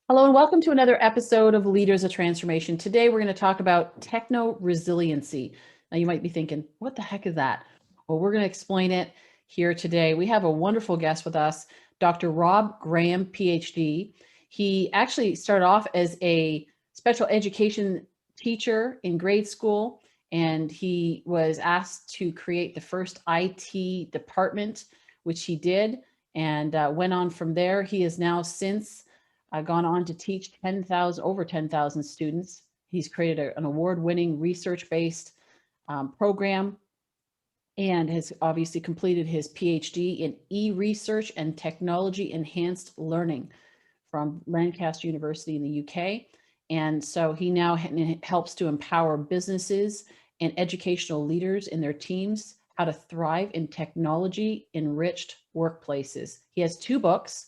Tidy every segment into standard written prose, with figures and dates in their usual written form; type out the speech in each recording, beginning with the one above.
Hello and welcome to another episode of Leaders of Transformation. Today we're going to talk about techno-resiliency. Now you might be thinking, what the heck is that? Well, we're going to explain it here today. We have a wonderful guest with us, Dr. Graham Ph.D. He actually started off as a special education teacher in grade school, and he was asked to create the first IT department, which he did, and went on from there. He has now since gone on to teach over 10,000 students. He's created an award-winning research-based program and has obviously completed his PhD in e-research and technology-enhanced learning from Lancaster University in the UK. And so he now helps to empower businesses and educational leaders in their teams how to thrive in technology-enriched workplaces. He has two books.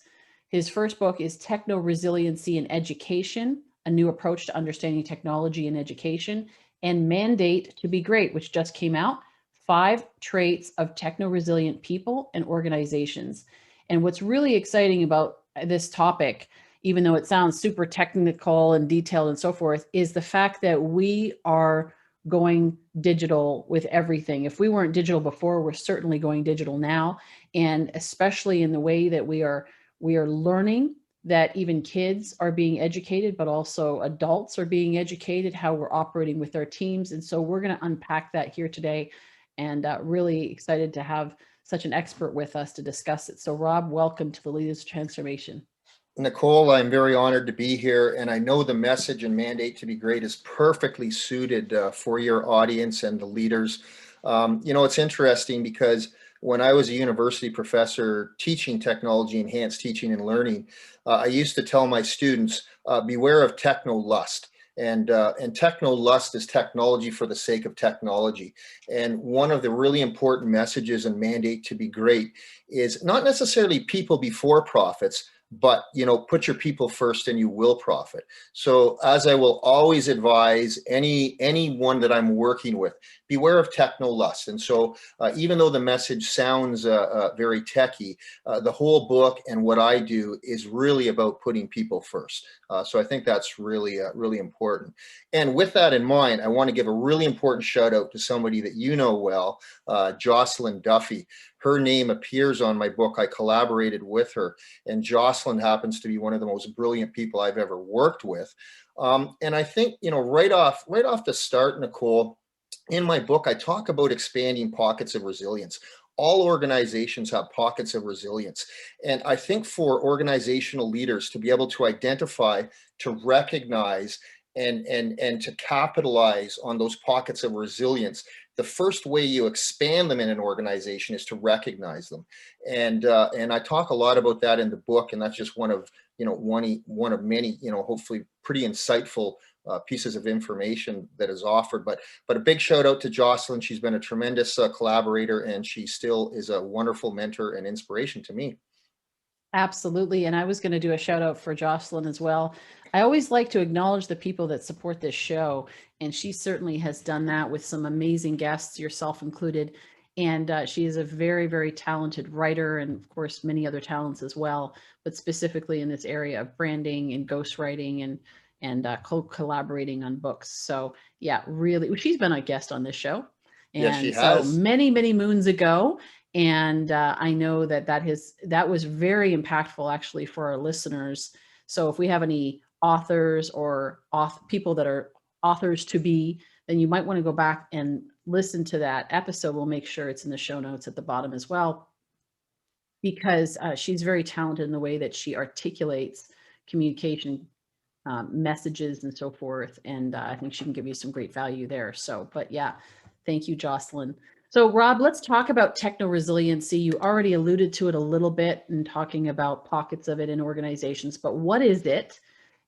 His first book is Techno-Resiliency in Education, a new approach to understanding technology in education, and Mandate to be Great, which just came out, 5 traits of techno-resilient people and organizations. And what's really exciting about this topic, even though it sounds super technical and detailed and so forth, is the fact that we are going digital with everything. If we weren't digital before, we're certainly going digital now. And especially in the way that we are learning, that even kids are being educated, but also adults are being educated, how we're operating with our teams. And so we're going to unpack that here today, and really excited to have such an expert with us to discuss it. So Rob, welcome to the Leaders Transformation. Nicole, I'm very honored to be here, and I know the message and Mandate to be Great is perfectly suited for your audience and the leaders. It's interesting because when I was a university professor teaching technology-enhanced teaching and learning, I used to tell my students, beware of techno-lust. And techno-lust is technology for the sake of technology. And one of the really important messages and Mandate to be Great is not necessarily people before profits, but put your people first and you will profit. So as I will always advise anyone that I'm working with, beware of techno lust. And so even though the message sounds very techy, the whole book and what I do is really about putting people first. So I think that's really really important. And with that in mind, I want to give a really important shout out to somebody that you know well, Jocelyn Duffy. Her name appears on my book. I collaborated with her, and Jocelyn happens to be one of the most brilliant people I've ever worked with. And I think, right off the start, Nicole, in my book, I talk about expanding pockets of resilience. All organizations have pockets of resilience. And I think for organizational leaders to be able to identify, to recognize, and to capitalize on those pockets of resilience, the first way you expand them in an organization is to recognize them. And I talk a lot about that in the book, and that's just one of many, hopefully pretty insightful pieces of information that is offered. But a big shout out to Jocelyn. She's been a tremendous collaborator, and she still is a wonderful mentor and inspiration to me. Absolutely. And I was going to do a shout out for Jocelyn as well. I always like to acknowledge the people that support this show. And she certainly has done that with some amazing guests, yourself included. And she is a very, very talented writer, and of course, many other talents as well, but specifically in this area of branding and ghostwriting and collaborating on books. So yeah, really, she's been a guest on this show. Yes, she And so has. many, many moons ago. And I know that was very impactful actually for our listeners. So if we have any authors or people that are authors to be, then you might want to go back and listen to that episode. We'll make sure it's in the show notes at the bottom as well, because she's very talented in the way that she articulates communication messages and so forth. And I think she can give you some great value there. So, but yeah, thank you, Jocelyn. So Rob, let's talk about techno-resiliency. You already alluded to it a little bit in talking about pockets of it in organizations, but what is it?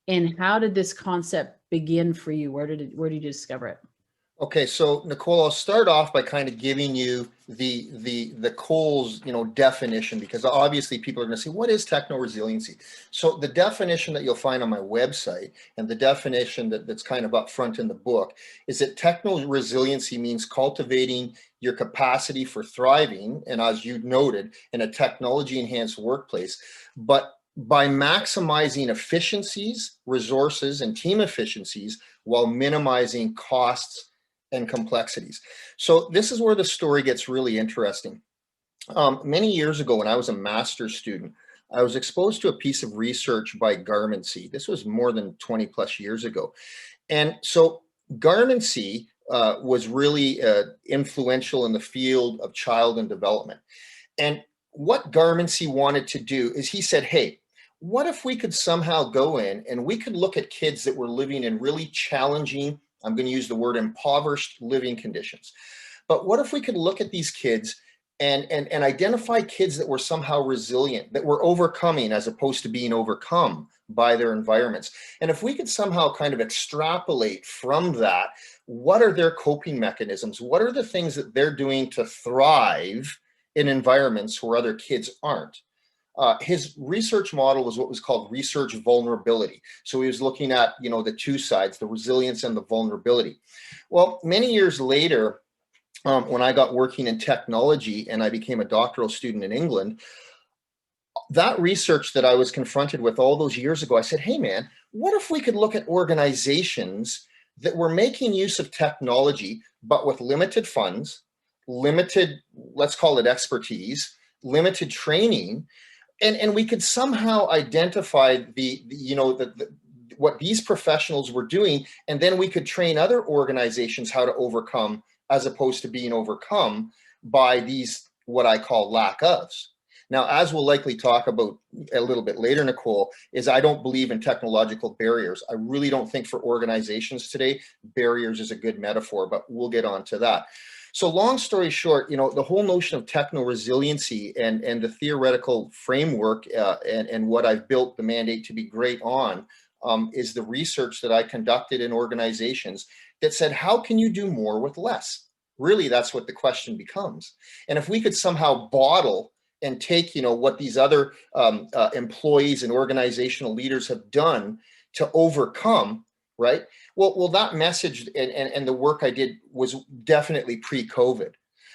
And how did this concept begin for you? Where did you discover it? Okay, so Nicole, I'll start off by kind of giving you the Cole's definition, because obviously people are going to say, what is techno-resiliency? So the definition that you'll find on my website, and the definition that's kind of up front in the book, is that techno-resiliency means cultivating your capacity for thriving, and as you noted, in a technology-enhanced workplace, but by maximizing efficiencies, resources, and team efficiencies while minimizing costs and complexities. So this is where the story gets really interesting. Many years ago, when I was a master's student, I was exposed to a piece of research by Graham Ph.D. This was more than 20 plus years ago. And so Graham Ph.D. Was really influential in the field of child and development. And what Graham Ph.D. wanted to do is he said, hey, what if we could somehow go in and we could look at kids that were living in really challenging, I'm going to use the word impoverished living conditions. But what if we could look at these kids and identify kids that were somehow resilient, that were overcoming as opposed to being overcome by their environments? And if we could somehow kind of extrapolate from that, what are their coping mechanisms? What are the things that they're doing to thrive in environments where other kids aren't? His research model was what was called research vulnerability. So he was looking at, the two sides, the resilience and the vulnerability. Well, many years later, when I got working in technology and I became a doctoral student in England, that research that I was confronted with all those years ago, I said, hey man, what if we could look at organizations that were making use of technology, but with limited funds, limited, let's call it expertise, limited training, and we could somehow identify what these professionals were doing, and then we could train other organizations how to overcome as opposed to being overcome by these, what I call lack ofs. Now, as we'll likely talk about a little bit later, Nicole, is I don't believe in technological barriers. I really don't think for organizations today, barriers is a good metaphor, but we'll get on to that. So long story short, the whole notion of techno-resiliency and the theoretical framework and what I've built the mandate to be great on is the research that I conducted in organizations that said, how can you do more with less? Really, that's what the question becomes. And if we could somehow bottle and take, what these other employees and organizational leaders have done to overcome, right? Well, that message and the work I did was definitely pre-COVID.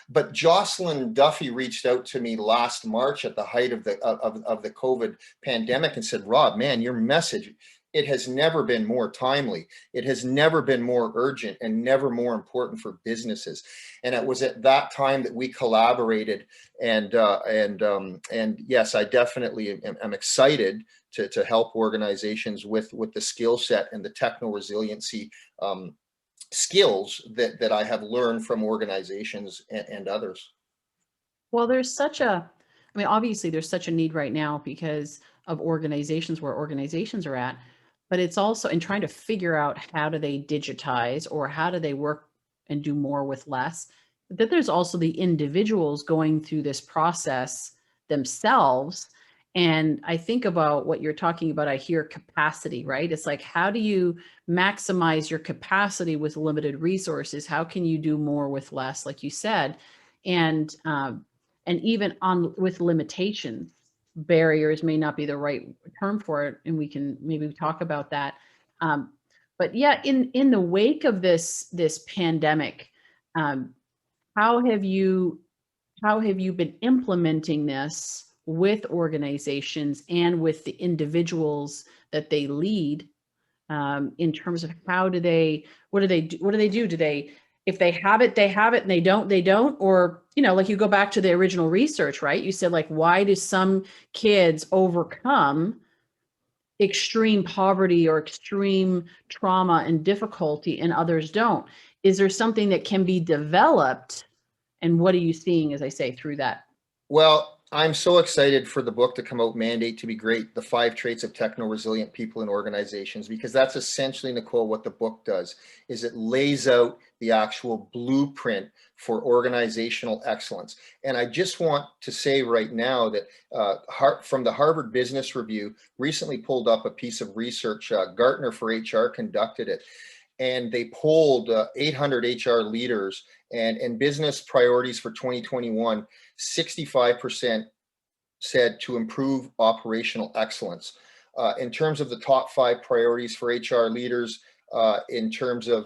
But Jocelyn Duffy reached out to me last March at the height of the COVID pandemic and said, Rob, man, your message, it has never been more timely. It has never been more urgent and never more important for businesses. And it was at that time that we collaborated. And yes, I definitely am excited to help organizations with the skill set and the techno-resiliency skills that I have learned from organizations and others. Well, obviously there's such a need right now because of organizations where organizations are at, but it's also in trying to figure out how do they digitize or how do they work and do more with less. But then there's also the individuals going through this process themselves. And I think about what you're talking about, I hear capacity, right? It's like, how do you maximize your capacity with limited resources? How can you do more with less, like you said? And even on with limitations, barriers may not be the right term for it, and we can maybe talk about that. But yeah, in the wake of this pandemic, um, how have you been implementing this with organizations and with the individuals that they lead, in terms of what do they do? Do they, if they have it, they have it, and they don't, or, like you go back to the original research, right? You said, like, why do some kids overcome extreme poverty or extreme trauma and difficulty and others don't? Is there something that can be developed? And what are you seeing, as I say, through that? Well, I'm so excited for the book to come out, Mandate to be Great, the 5 traits of techno-resilient people and organizations, because that's essentially, Nicole, what the book does, is it lays out the actual blueprint for organizational excellence. And I just want to say right now that from the Harvard Business Review recently pulled up a piece of research, Gartner for HR conducted it, and they polled 800 HR leaders and business priorities for 2021. 65% said to improve operational excellence. In terms of the top 5 priorities for HR leaders, in terms of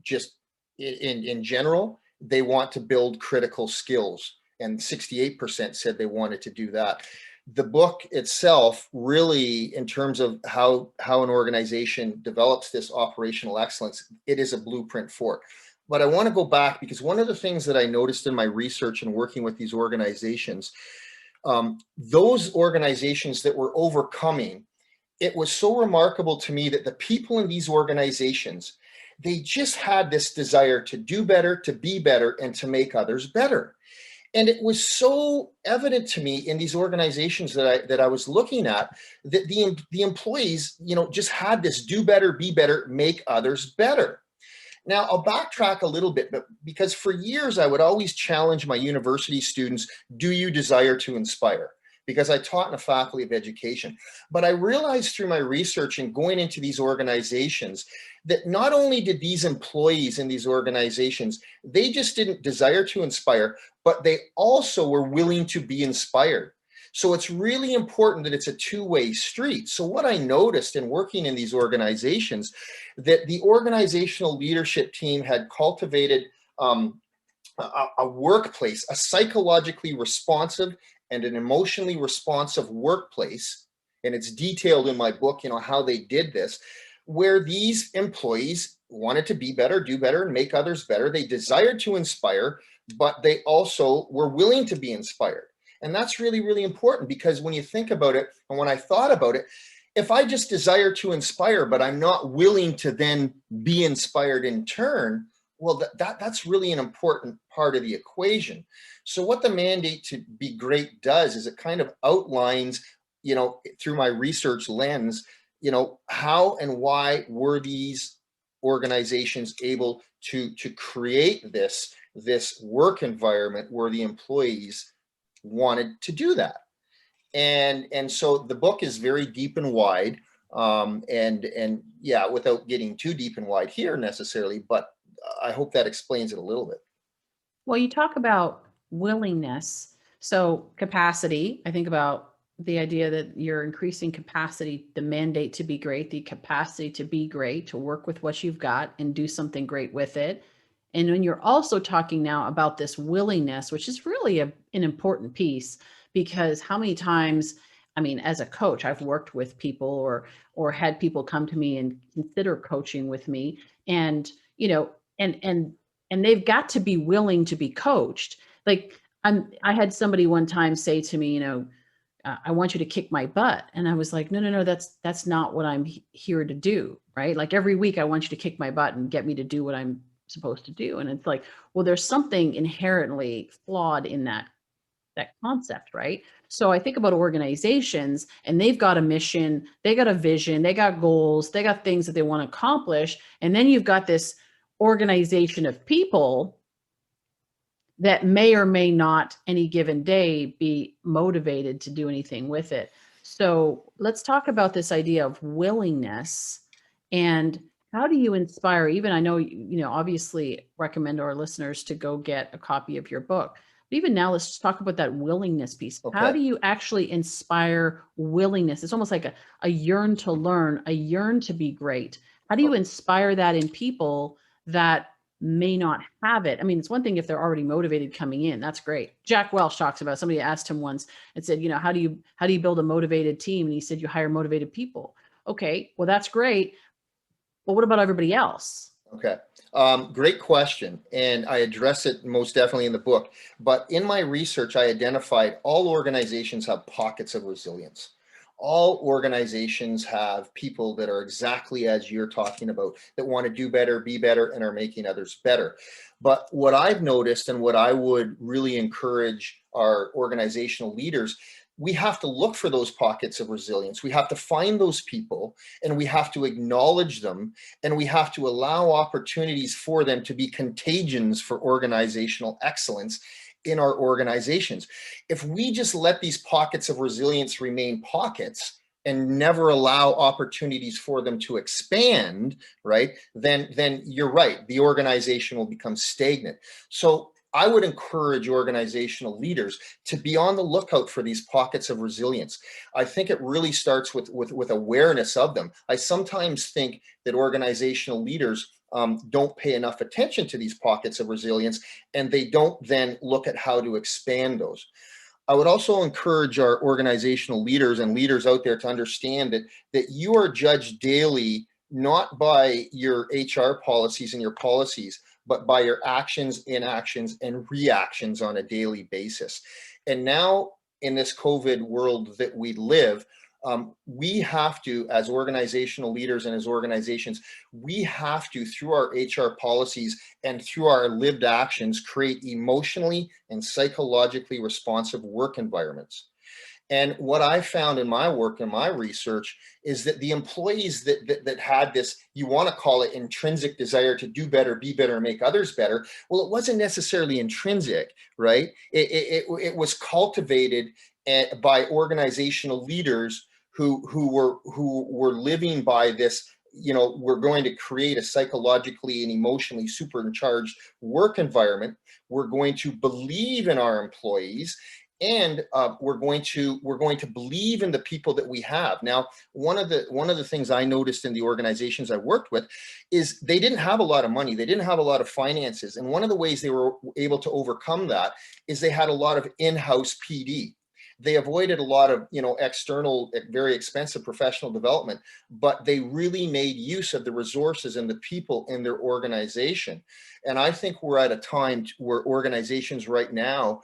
just in general, they want to build critical skills, and 68% said they wanted to do that. the book itself really, in terms of how an organization develops this operational excellence, it is a blueprint for it. But I want to go back, because one of the things that I noticed in my research and working with these organizations, those organizations that were overcoming, it was so remarkable to me that the people in these organizations, they just had this desire to do better, to be better, and to make others better. And it was so evident to me in these organizations that I was looking at, that the employees, just had this do better, be better, make others better. Now, I'll backtrack a little bit, but because for years I would always challenge my university students, do you desire to inspire? Because I taught in a faculty of education. But I realized through my research and going into these organizations that not only did these employees in these organizations, they just didn't desire to inspire, but they also were willing to be inspired. So it's really important that it's a two-way street. So what I noticed in working in these organizations, that the organizational leadership team had cultivated a workplace, a psychologically responsive and an emotionally responsive workplace. And it's detailed in my book, how they did this, where these employees wanted to be better, do better, and make others better. They desired to inspire, but they also were willing to be inspired. And that's really, really important, because when you think about it, and when I thought about it, if I just desire to inspire, but I'm not willing to then be inspired in turn, well, that's really an important part of the equation. So what the mandate to be great does is it kind of outlines, through my research lens, how and why were these organizations able to create this work environment where the employees wanted to do that. And so the book is very deep and wide, and yeah, without getting too deep and wide here necessarily, but I hope that explains it a little bit. Well, you talk about willingness. So capacity, I think about the idea that you're increasing capacity, the mandate to be great, the capacity to be great, to work with what you've got and do something great with it. And when you're also talking now about this willingness, which is really an important piece, because how many times, I mean, as a coach, I've worked with people or had people come to me and consider coaching with me, and and they've got to be willing to be coached. Like I had somebody one time say to me, I want you to kick my butt. And I was like, no, that's not what I'm here to do. Right. Like every week I want you to kick my butt and get me to do what I'm supposed to do. And it's like, well, there's something inherently flawed in that concept. Right. So I think about organizations, and they've got a mission, they got a vision, they got goals, they got things that they want to accomplish. And then you've got this organization of people that may or may not any given day be motivated to do anything with it. So let's talk about this idea of willingness, and how do you inspire? Even I know, obviously recommend our listeners to go get a copy of your book. But even now, let's just talk about that willingness piece. Okay. How do you actually inspire willingness? It's almost like a yearn to learn, a yearn to be great. How do you inspire that in people that may not have it? I mean, it's one thing if they're already motivated coming in, that's great. Jack Welch talks about, somebody asked him once and said, how do you build a motivated team? And he said, you hire motivated people. Okay, well, that's great. But what about everybody else? Okay. Great question. And I address it most definitely in the book. But in my research, I identified all organizations have pockets of resilience. All organizations have people that are exactly as you're talking about, that want to do better, be better, and are making others better. But what I've noticed, and what I would really encourage our organizational leaders, we have to look for those pockets of resilience. We have to find those people, and we have to acknowledge them, and we have to allow opportunities for them to be contagions for organizational excellence in our organizations. If we just let these pockets of resilience remain pockets and never allow opportunities for them to expand, right, then you're right, the organization will become stagnant. So I would encourage organizational leaders to be on the lookout for these pockets of resilience. I think it really starts with awareness of them. I sometimes think that organizational leaders don't pay enough attention to these pockets of resilience, and they don't then look at how to expand those. I would also encourage our organizational leaders and leaders out there to understand that you are judged daily, not by your HR policies and your policies, but by your actions, inactions, and reactions on a daily basis. And now in this COVID world that we live, we have to, as organizational leaders and as organizations, we have to, through our HR policies and through our lived actions, create emotionally and psychologically responsive work environments. And what I found in my work and my research is that the employees that had this, you want to call it intrinsic desire to do better, be better, and make others better. Well, it wasn't necessarily intrinsic, right? It was cultivated by organizational leaders who were living by this. We're going to create a psychologically and emotionally supercharged work environment. We're going to believe in our employees, and we're going to believe in the people that we have. Now, one of the things I noticed in the organizations I worked with is they didn't have a lot of money, they didn't have a lot of finances, and one of the ways they were able to overcome that is they had a lot of in-house PD. They avoided a lot of external, very expensive professional development, but they really made use of the resources and the people in their organization. And I think we're at a time where organizations right now,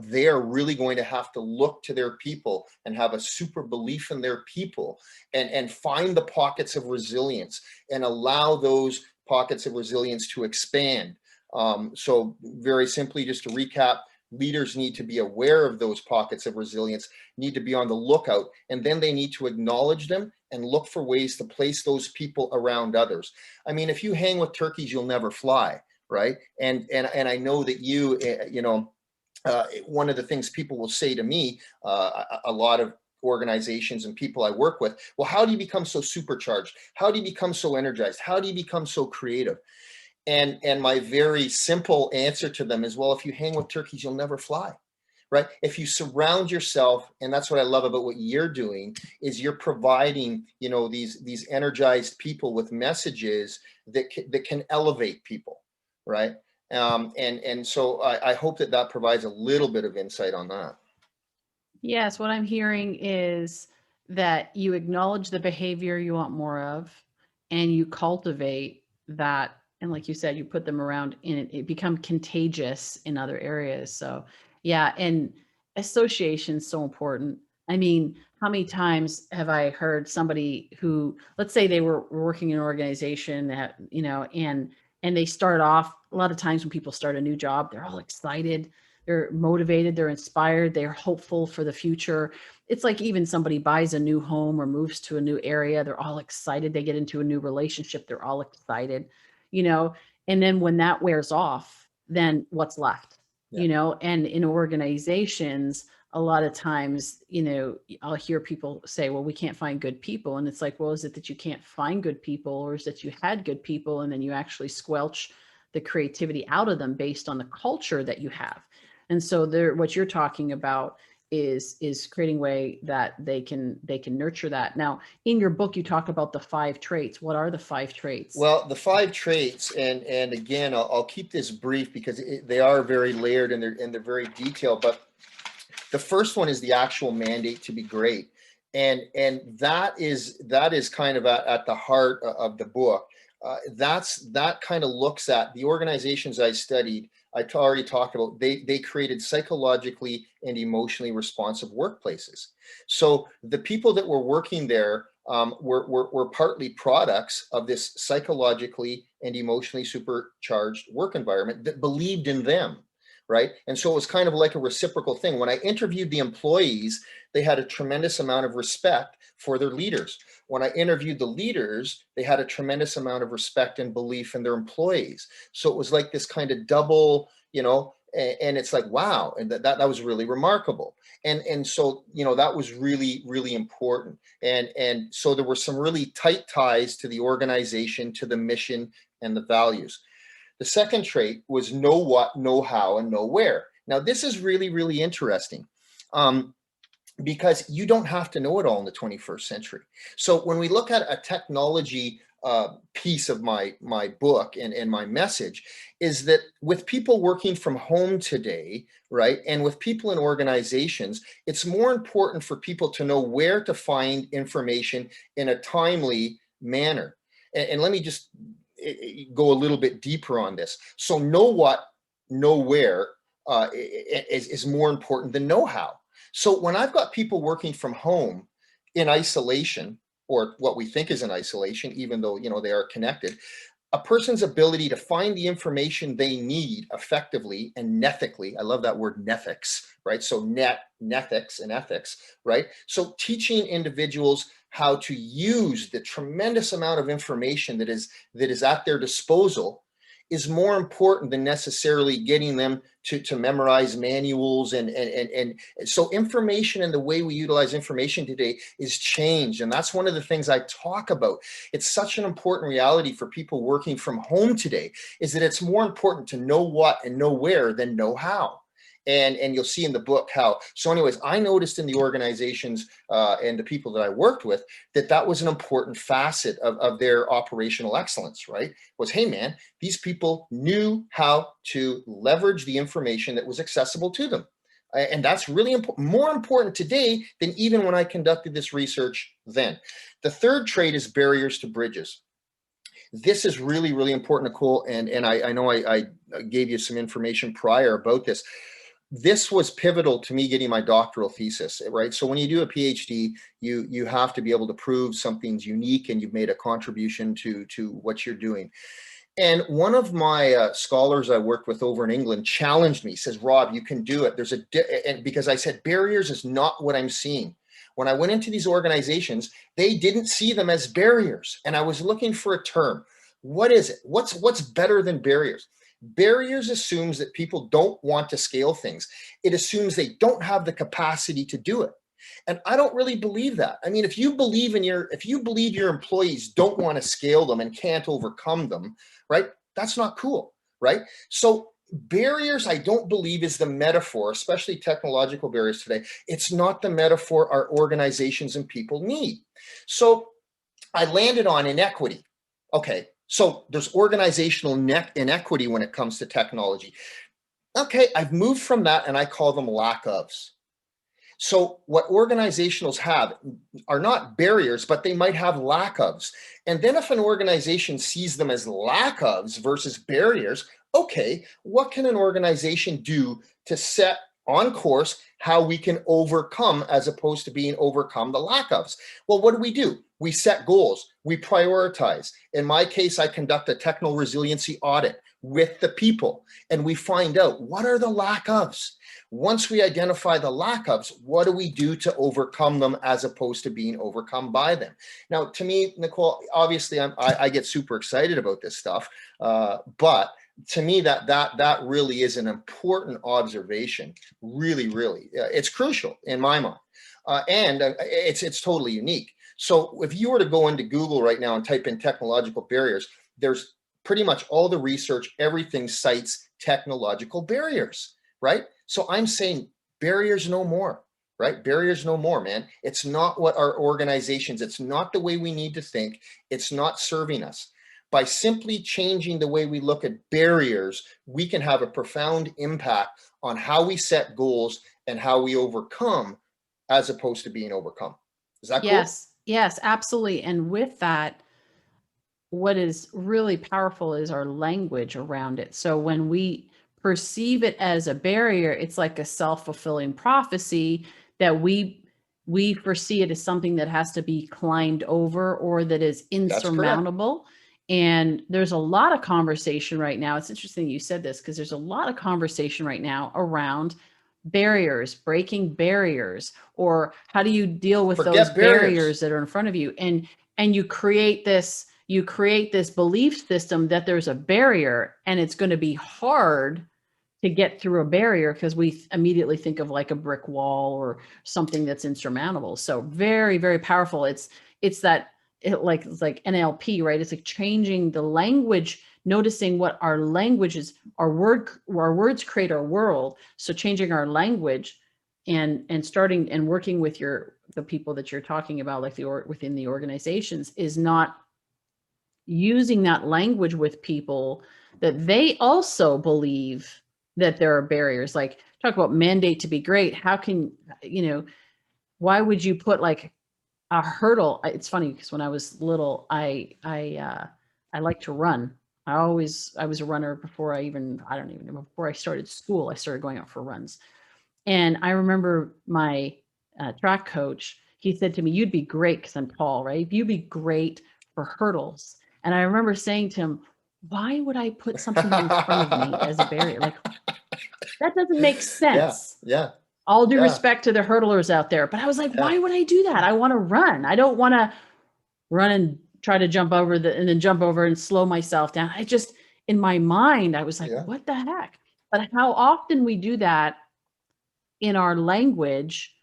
they are really going to have to look to their people and have a super belief in their people, and find the pockets of resilience and allow those pockets of resilience to expand. So very simply, just to recap, leaders need to be aware of those pockets of resilience, need to be on the lookout, and then they need to acknowledge them and look for ways to place those people around others. I mean, if you hang with turkeys, you'll never fly, right? And I know that one of the things people will say to me, a lot of organizations and people I work with, well, how do you become so supercharged? How do you become so energized? How do you become so creative? And my very simple answer to them is, well, if you hang with turkeys, you'll never fly, right? If you surround yourself, and that's what I love about what you're doing, is you're providing, these energized people with messages that can elevate people, right? And so I hope that provides a little bit of insight on that. Yes, what I'm hearing is that you acknowledge the behavior you want more of, and you cultivate that. And like you said, you put them around and it become contagious in other areas. So yeah, and association is so important. I mean, how many times have I heard somebody who, let's say they were working in an organization that, and they start off, a lot of times when people start a new job, they're all excited, they're motivated, they're inspired, they're hopeful for the future. It's like even somebody buys a new home or moves to a new area, they're all excited. They get into a new relationship, they're all excited, you know, and then when that wears off, then what's left? Yeah. And in organizations, a lot of times, I'll hear people say, well, we can't find good people. And it's like, well, is it that you can't find good people, or is it you had good people and then you actually squelch the creativity out of them based on the culture that you have? And so what you're talking about is creating a way that they can nurture that. Now, in your book, you talk about the 5 traits. What are the 5 traits? Well, the 5 traits, and again, I'll keep this brief because they are very layered and they're very detailed. But the first one is the actual mandate to be great, and that is kind of at the heart of the book. That kind of looks at the organizations I studied. I already talked about, they created psychologically and emotionally responsive workplaces. So the people that were working there were partly products of this psychologically and emotionally supercharged work environment that believed in them, right? And so it was kind of like a reciprocal thing. When I interviewed the employees, they had a tremendous amount of respect for their leaders. When I interviewed the leaders, they had a tremendous amount of respect and belief in their employees. So it was like this kind of double, and it's like, wow, and that was really remarkable. And so, that was really, really important. And so there were some really tight ties to the organization, to the mission and the values. The second trait was know what, know how, and know where. Now, this is really, really interesting. Because you don't have to know it all in the 21st century. So when we look at a technology piece of my book and my message is that with people working from home today, right, and with people in organizations, it's more important for people to know where to find information in a timely manner. And let me just go a little bit deeper on this. So know what, know where is more important than know how. So when I've got people working from home in isolation, or what we think is in isolation, even though, you know, they are connected, a person's ability to find the information they need effectively and nethically. I love that word nethics, right? So nethics and ethics, right? So teaching individuals how to use the tremendous amount of information that is at their disposal is more important than necessarily getting them to memorize manuals and so information and the way we utilize information today is changed. And that's one of the things I talk about. It's such an important reality for people working from home today, is that it's more important to know what and know where than know how. And you'll see in the book how. So anyways, I noticed in the organizations and the people that I worked with that was an important facet of their operational excellence, right? Was, hey man, these people knew how to leverage the information that was accessible to them. And that's really more important today than even when I conducted this research then. The third trait is barriers to bridges. This is really, really important, Nicole. And I know I gave you some information prior about this. This was pivotal to me getting my doctoral thesis, right? So when you do a PhD, you have to be able to prove something's unique and you've made a contribution to what you're doing. And one of my scholars I worked with over in England challenged me, says, Rob, you can do it. And because I said, barriers is not what I'm seeing. When I went into these organizations, they didn't see them as barriers. And I was looking for a term. What is it? What's better than barriers? Barriers assumes that people don't want to scale things. It assumes they don't have the capacity to do it. And I don't really believe that. I mean, if you believe your employees don't want to scale them and can't overcome them, right? That's not cool, right? So barriers, I don't believe, is the metaphor, especially technological barriers today. It's not the metaphor our organizations and people need. So I landed on inequity. Okay, so there's organizational inequity when it comes to technology. Okay, I've moved from that and I call them lack ofs. So what organizationals have are not barriers, but they might have lack ofs. And then if an organization sees them as lack ofs versus barriers, okay, what can an organization do to set on course how we can overcome, as opposed to being overcome, the lack ofs? Well, what do? We set goals, we prioritize. In my case, I conduct a techno-resiliency audit with the people, and we find out what are the lack ofs. Once we identify the lack ofs, what do we do to overcome them as opposed to being overcome by them? Now, to me, Nicole, obviously I get super excited about this stuff, but to me, that really is an important observation. Really, really, it's crucial in my mind, and it's totally unique. So if you were to go into Google right now and type in technological barriers, there's pretty much all the research, everything cites technological barriers, right? So I'm saying barriers no more, right? Barriers no more, man. It's not what our organizations, it's not the way we need to think. It's not serving us. By simply changing the way we look at barriers, we can have a profound impact on how we set goals and how we overcome, as opposed to being overcome. Is that cool? Yes, absolutely. And with that, what is really powerful is our language around it. So when we perceive it as a barrier, it's like a self-fulfilling prophecy that we foresee it as something that has to be climbed over or that is insurmountable. And there's a lot of conversation right now. It's interesting you said this, because there's a lot of conversation right now around barriers, breaking barriers, or how do you deal with those barriers that are in front of you? And you create this belief system that there's a barrier and it's going to be hard to get through a barrier because we immediately think of like a brick wall or something that's insurmountable. So very, very powerful. It's like NLP, right? It's like changing the language, noticing what our language is, our words create our world. So changing our language and starting and working with the people that you're talking about, like within the organizations, is not using that language with people that they also believe that there are barriers. Like, talk about mandate to be great. How can, why would you put like a hurdle? It's funny because when I was little, I like to run. I was a runner before I don't even know, before I started school, I started going out for runs. And I remember my track coach, he said to me, "You'd be great," because I'm tall, right? "You'd be great for hurdles." And I remember saying to him, "Why would I put something in front of me as a barrier? Like, that doesn't make Yeah, sense." yeah, All due yeah, respect to the hurdlers out there. But I was like, yeah, why would I do that? I want to run. I don't want to run and try to jump over and then jump over and slow myself down. I just, in my mind, I was like, yeah. what the heck? But how often we do that in our language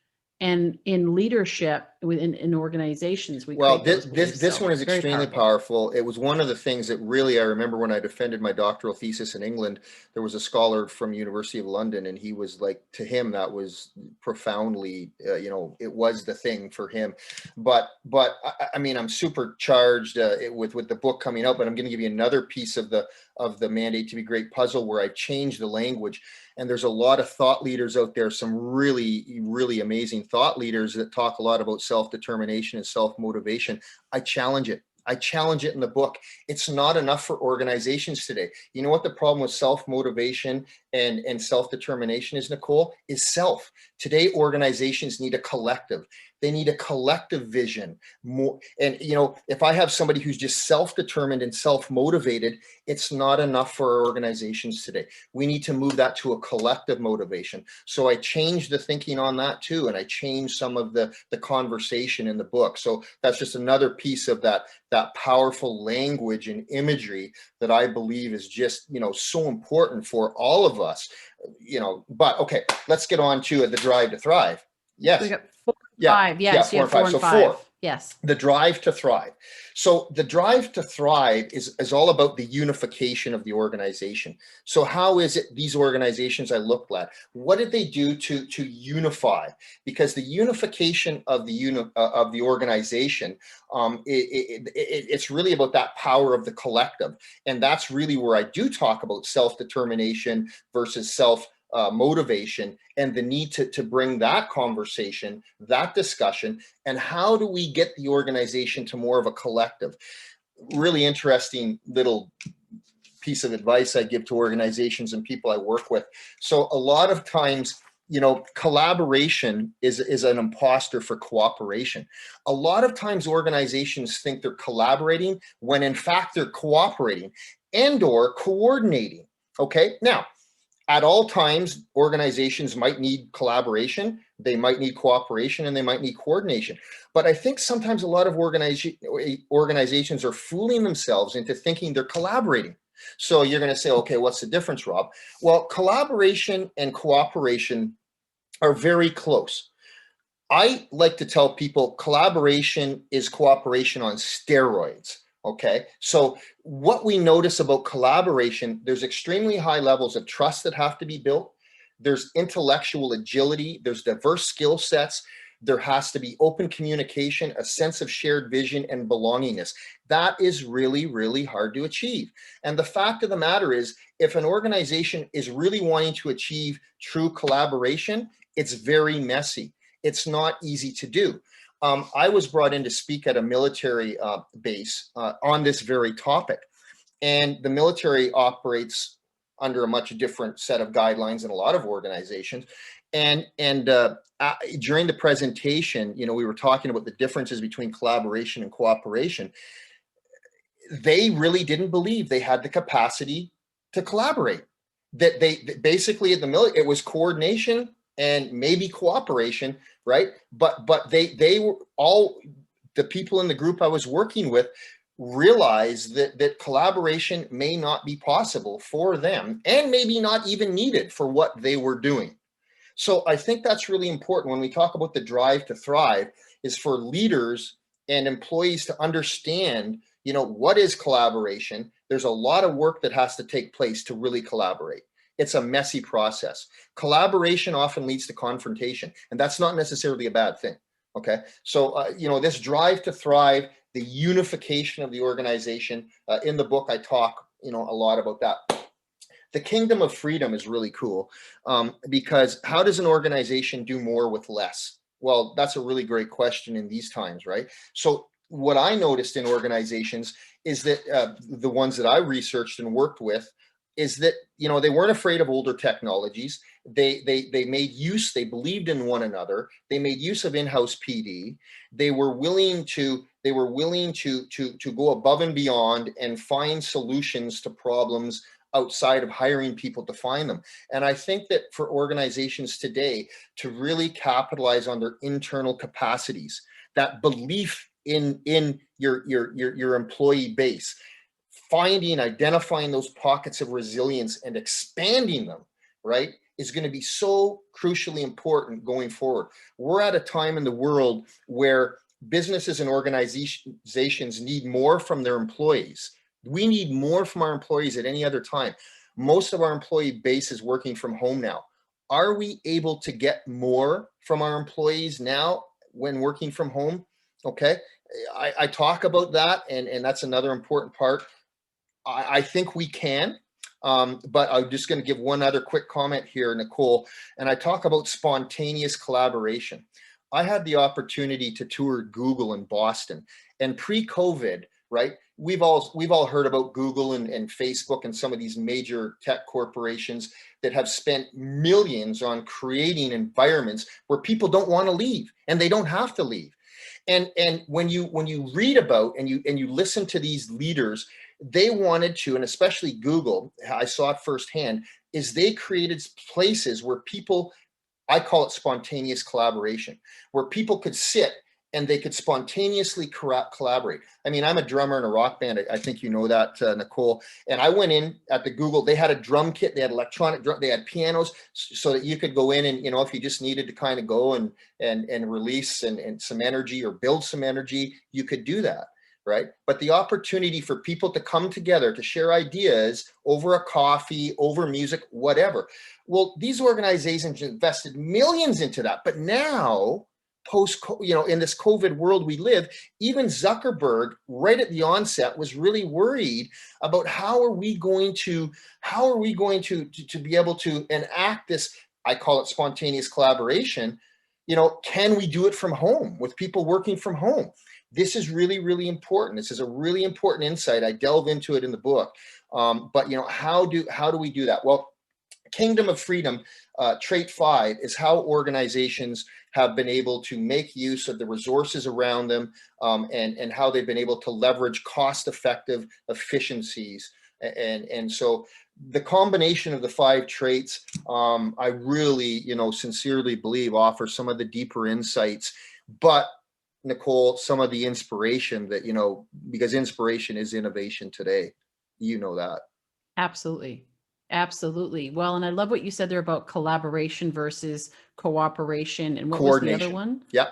and in leadership within in organizations, we Well, create this those this beliefs. this So one is very extremely powerful. powerful. It was one of the things that really I remember when I defended my doctoral thesis in England. There was a scholar from University of London, and he was like, to him, that was profoundly, it was the thing for him. But I mean, I'm supercharged with the book coming out. But I'm going to give you another piece of the mandate to be great puzzle where I changed the language. And there's a lot of thought leaders out there, some really, really amazing thought leaders that talk a lot about self-determination and self-motivation. I challenge it. I challenge it in the book. It's not enough for organizations today. You know what the problem with self-motivation and self-determination is, Nicole? Is self. Today, organizations need a collective. They need a collective vision. More, and if I have somebody who's just self-determined and self-motivated, it's not enough for our organizations today. We need to move that to a collective motivation. So I changed the thinking on that too, and I changed some of the conversation in the book. So that's just another piece of that powerful language and imagery that I believe is just so important for all of us. But okay, let's get on to the drive to thrive. So we Yes. got 4 and Yeah. 5. Yeah. Yes, you 4 had and 5. 4 So and 5. 4. Yes. The drive to thrive. So the drive to thrive is all about the unification of the organization. So how is it these organizations I looked at, what did they do to unify? Because the unification of the organization, it's really about that power of the collective. And that's really where I do talk about self-determination versus motivation, and the need to bring that conversation, that discussion, and how do we get the organization to more of a collective. Really interesting little piece of advice I give to organizations and people I work with. So a lot of times, collaboration is an imposter for cooperation. A lot of times organizations think they're collaborating when in fact they're cooperating and or coordinating. Okay, now at all times, organizations might need collaboration, they might need cooperation, and they might need coordination. But I think sometimes a lot of organizations are fooling themselves into thinking they're collaborating. So you're going to say, okay, what's the difference, Rob? Well, collaboration and cooperation are very close. I like to tell people collaboration is cooperation on steroids. Okay. So what we notice about collaboration, there's extremely high levels of trust that have to be built. There's intellectual agility. There's diverse skill sets. There has to be open communication, a sense of shared vision and belongingness. That is really, really hard to achieve. And the fact of the matter is, if an organization is really wanting to achieve true collaboration, it's very messy. It's not easy to do. I was brought in to speak at a military base on this very topic. And the military operates under a much different set of guidelines than a lot of organizations. And during the presentation, we were talking about the differences between collaboration and cooperation. They really didn't believe they had the capacity to collaborate. That they basically at the military, it was coordination and maybe cooperation, right? But they were all, the people in the group I was working with realized that collaboration may not be possible for them and maybe not even needed for what they were doing. So I think that's really important when we talk about the drive to thrive, is for leaders and employees to understand, what is collaboration. There's a lot of work that has to take place to really collaborate. It's a messy process. Collaboration often leads to confrontation, and that's not necessarily a bad thing. Okay. So, this drive to thrive, the unification of the organization. In the book, I talk, a lot about that. The kingdom of freedom is really cool, because how does an organization do more with less? Well, that's a really great question in these times, right? So what I noticed in organizations is that the ones that I researched and worked with is that, they weren't afraid of older technologies. They made use, they believed in one another. They made use of in-house PD. They were willing to go above and beyond and find solutions to problems outside of hiring people to find them. And I think that for organizations today to really capitalize on their internal capacities, that belief in your employee base, identifying those pockets of resilience and expanding them, right, is going to be so crucially important going forward. We're at a time in the world where businesses and organizations need more from their employees. We need more from our employees at any other time. Most of our employee base is working from home now. Are we able to get more from our employees now when working from home? Okay, I talk about that, and that's another important part. I think we can, but I'm just going to give one other quick comment here, Nicole, and I talk about spontaneous collaboration. I had the opportunity to tour Google in Boston, and pre-COVID, right? We've all heard about Google and Facebook and some of these major tech corporations that have spent millions on creating environments where people don't want to leave, and they don't have to leave. And when you read about and you listen to these leaders, they wanted to, and especially Google, I saw it firsthand, is they created places where people, I call it spontaneous collaboration, where people could sit and they could spontaneously collaborate. I mean, I'm a drummer in a rock band. I think you know that, Nicole. And I went in at the Google, they had a drum kit, they had electronic drum, they had pianos, so that you could go in and, if you just needed to kind of go and release and some energy or build some energy, you could do that. Right? But the opportunity for people to come together to share ideas over a coffee, over music, whatever. Well, these organizations invested millions into that. But now, in this COVID world we live, even Zuckerberg, right at the onset, was really worried about how are we going to be able to enact this, I call it spontaneous collaboration. Can we do it from home with people working from home? This is really, really important. This is a really important insight. I delve into it in the book. But how do we do that? Well, Kingdom of Freedom, trait 5 is how organizations have been able to make use of the resources around them, and how they've been able to leverage cost-effective efficiencies. And so the combination of the 5 traits, I really, sincerely believe offer some of the deeper insights. But Nicole, some of the inspiration that, because inspiration is innovation today, that. Absolutely. Absolutely. Well, and I love what you said there about collaboration versus cooperation. And what was the other one? Yep.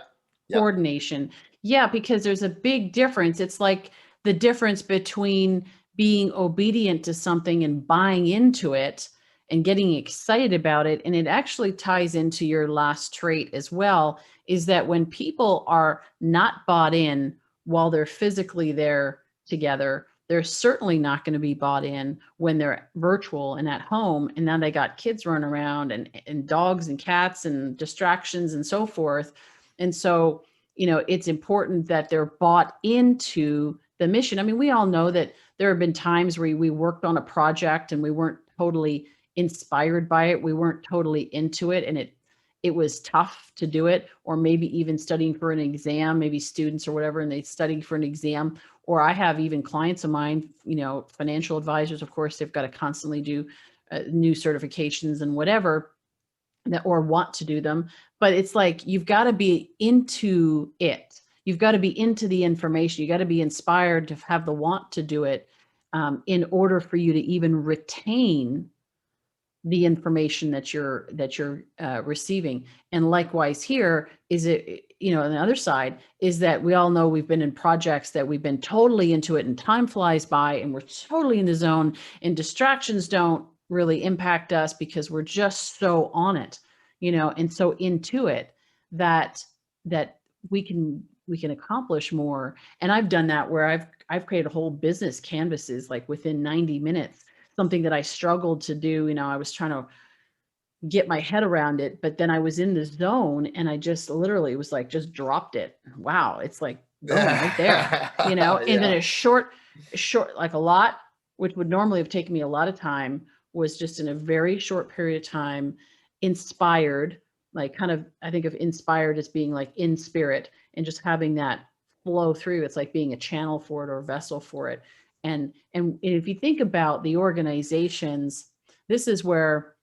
Coordination. Yeah, because there's a big difference. It's like the difference between being obedient to something and buying into it and getting excited about it. And it actually ties into your last trait as well, is that when people are not bought in while they're physically there together, they're certainly not going to be bought in when they're virtual and at home. And now they got kids running around and dogs and cats and distractions and so forth. And so, it's important that they're bought into the mission. I mean, we all know that there have been times where we worked on a project and we weren't totally inspired by it. We weren't totally into it. And it was tough to do it, or maybe even studying for an exam, maybe students or whatever, and they studied for an exam. Or I have even clients of mine, financial advisors, of course, they've got to constantly do new certifications and whatever, or want to do them. But it's like, you've got to be into it. You've got to be into the information. You got to be inspired to have the want to do it, in order for you to even retain the information that you're receiving. And likewise here is it, on the other side is that we all know we've been in projects that we've been totally into it and time flies by and we're totally in the zone and distractions don't really impact us because we're just so on it, and so into it that we can we can accomplish more. And I've done that where I've created whole business canvases like within 90 minutes, something that I struggled to do. I was trying to get my head around it, but then I was in the zone and I just literally was like, just dropped it. Wow. It's like, boom, right there, and then Yeah. short, like a lot, which would normally have taken me a lot of time, was just in a very short period of time, inspired, like kind of, I think of inspired as being like in spirit and just having that flow through. It's like being a channel for it or a vessel for it. And if you think about the organizations, this is where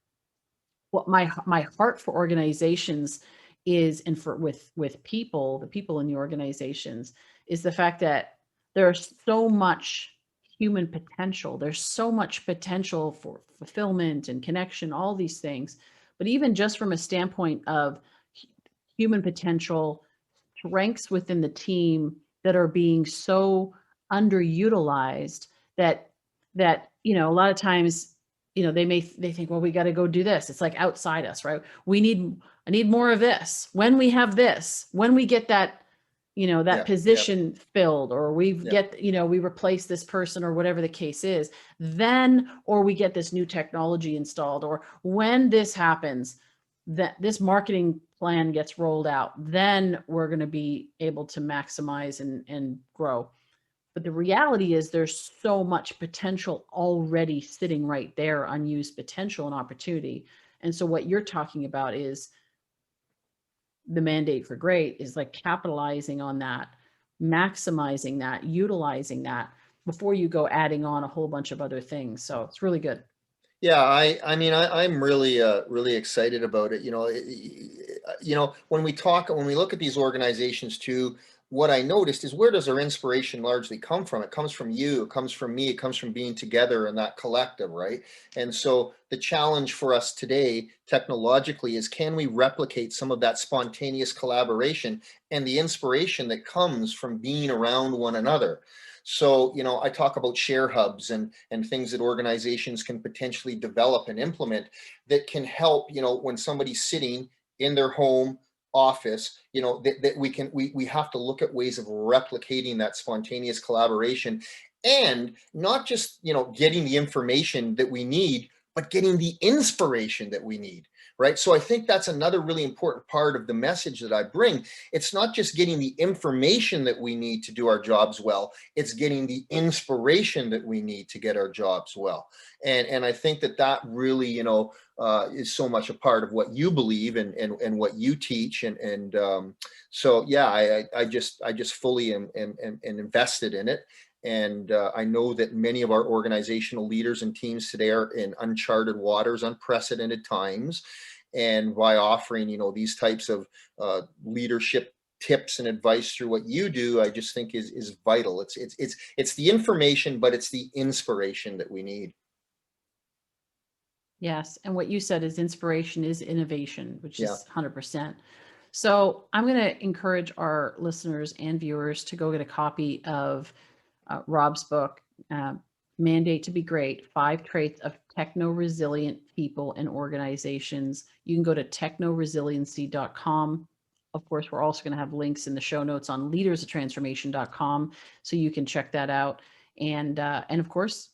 what my heart for organizations is, and for with people, the people in the organizations, is the fact that there's so much human potential. There's so much potential for fulfillment and connection, all these things. But even just from a standpoint of human potential, strengths within the team that are being so underutilized, that a lot of times, they think, well, we got to go do this. It's like outside us, right? I need more of this. When we have this, when we get that, that Yeah. Yeah. position filled, or we Yeah. get, we replace this person, or whatever the case is, then, or we get this new technology installed, or when this happens, that this marketing plan gets rolled out, then we're going to be able to maximize and grow. But the reality is there's so much potential already sitting right there, unused potential and opportunity. And so what you're talking about is the mandate for great, is like capitalizing on that, maximizing that, utilizing that before you go adding on a whole bunch of other things. So it's really good. Yeah, I mean, I'm really, really excited about it. When we look at these organizations too, what I noticed is, where does our inspiration largely come from? It comes from you, it comes from me, it comes from being together in that collective, right? And so the challenge for us today, technologically, is, can we replicate some of that spontaneous collaboration and the inspiration that comes from being around one another? So, I talk about share hubs and things that organizations can potentially develop and implement that can help, when somebody's sitting in their home office, that we have to look at ways of replicating that spontaneous collaboration, and not just, getting the information that we need, but getting the inspiration that we need. Right. So I think that's another really important part of the message that I bring. It's not just getting the information that we need to do our jobs well, it's getting the inspiration that we need to get our jobs well. And I think that really, is so much a part of what you believe and what you teach. So yeah, I just fully am invested in it. And I know that many of our organizational leaders and teams today are in uncharted waters, unprecedented times. And by offering, these types of leadership tips and advice through what you do, I just think is vital. It's the information, but it's the inspiration that we need. Yes. And what you said is inspiration is innovation, which Yeah. is 100%. So I'm going to encourage our listeners and viewers to go get a copy of Rob's book, Mandate to be Great, 5 Traits of Techno-Resilient People and Organizations. You can go to techno-resiliency.com. Of course, we're also going to have links in the show notes on leadersoftransformation.com, so you can check that out. And of course,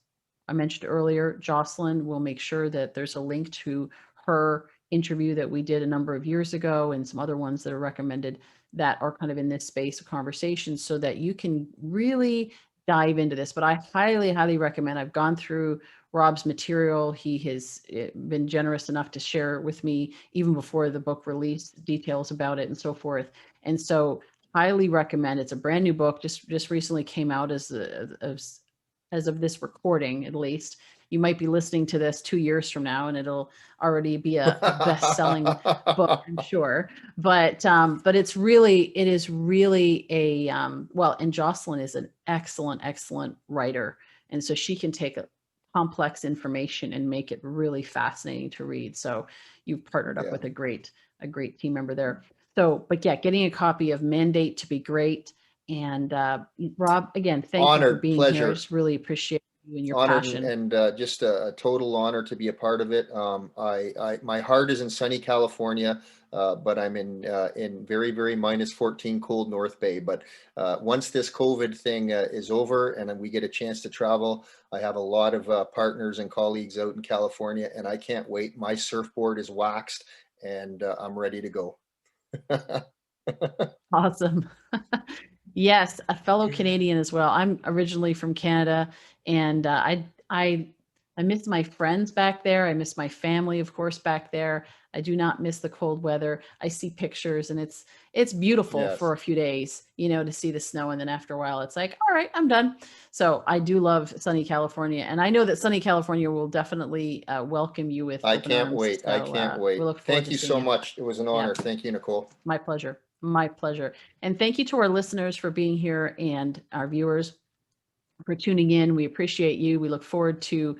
I mentioned earlier, Jocelyn will make sure that there's a link to her interview that we did a number of years ago, and some other ones that are recommended that are kind of in this space of conversation, so that you can really dive into this. But I highly, highly recommend. I've gone through Rob's material. He has been generous enough to share with me, even before the book release, details about it and so forth. And so highly recommend. It's a brand new book, just recently came out as of this recording, at least. You might be listening to this 2 years from now, and it'll already be a best-selling book, I'm sure. But it is really a well, and Jocelyn is an excellent writer, and so she can take a complex information and make it really fascinating to read. So you've partnered up with a great team member there. So, but yeah, getting a copy of Mandate to be Great. And Rob, again, thank you for being here. I just really appreciate you and your Honored passion. and just a total honor to be a part of it. My heart is in sunny California. but I'm in very, very -14 cold North Bay. But once this COVID thing is over and we get a chance to travel, I have a lot of partners and colleagues out in California, and I can't wait. My surfboard is waxed, and I'm ready to go. Awesome. Yes, a fellow Canadian as well. I'm originally from Canada, and I miss my friends back there. I miss my family, of course, back there. I do not miss the cold weather. I see pictures, and it's beautiful for Yes, a few days, to see the snow, and then after a while, it's like, all right, I'm done. So I do love sunny California, and I know that sunny California will definitely welcome you with I open can't arms. wait. I So can't we wait. look forward Thank to you seeing so you. much. It was an Yeah. honor. Thank you, Nicole. My pleasure. My pleasure. And thank you to our listeners for being here and our viewers for tuning in. We appreciate you. We look forward to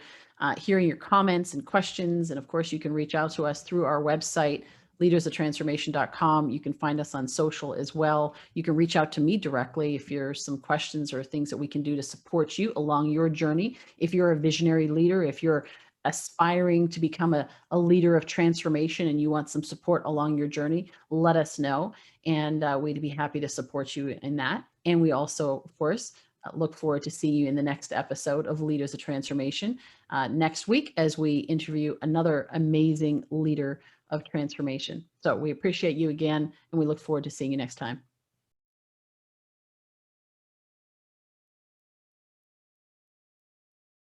hearing your comments and questions. And of course, you can reach out to us through our website, leadersoftransformation.com. You can find us on social as well. You can reach out to me directly if there's some questions or things that we can do to support you along your journey. If you're a visionary leader, if you're aspiring to become a leader of transformation and you want some support along your journey, let us know. And we'd be happy to support you in that. And we also, of course, look forward to seeing you in the next episode of Leaders of Transformation next week as we interview another amazing leader of transformation. So we appreciate you again, and we look forward to seeing you next time.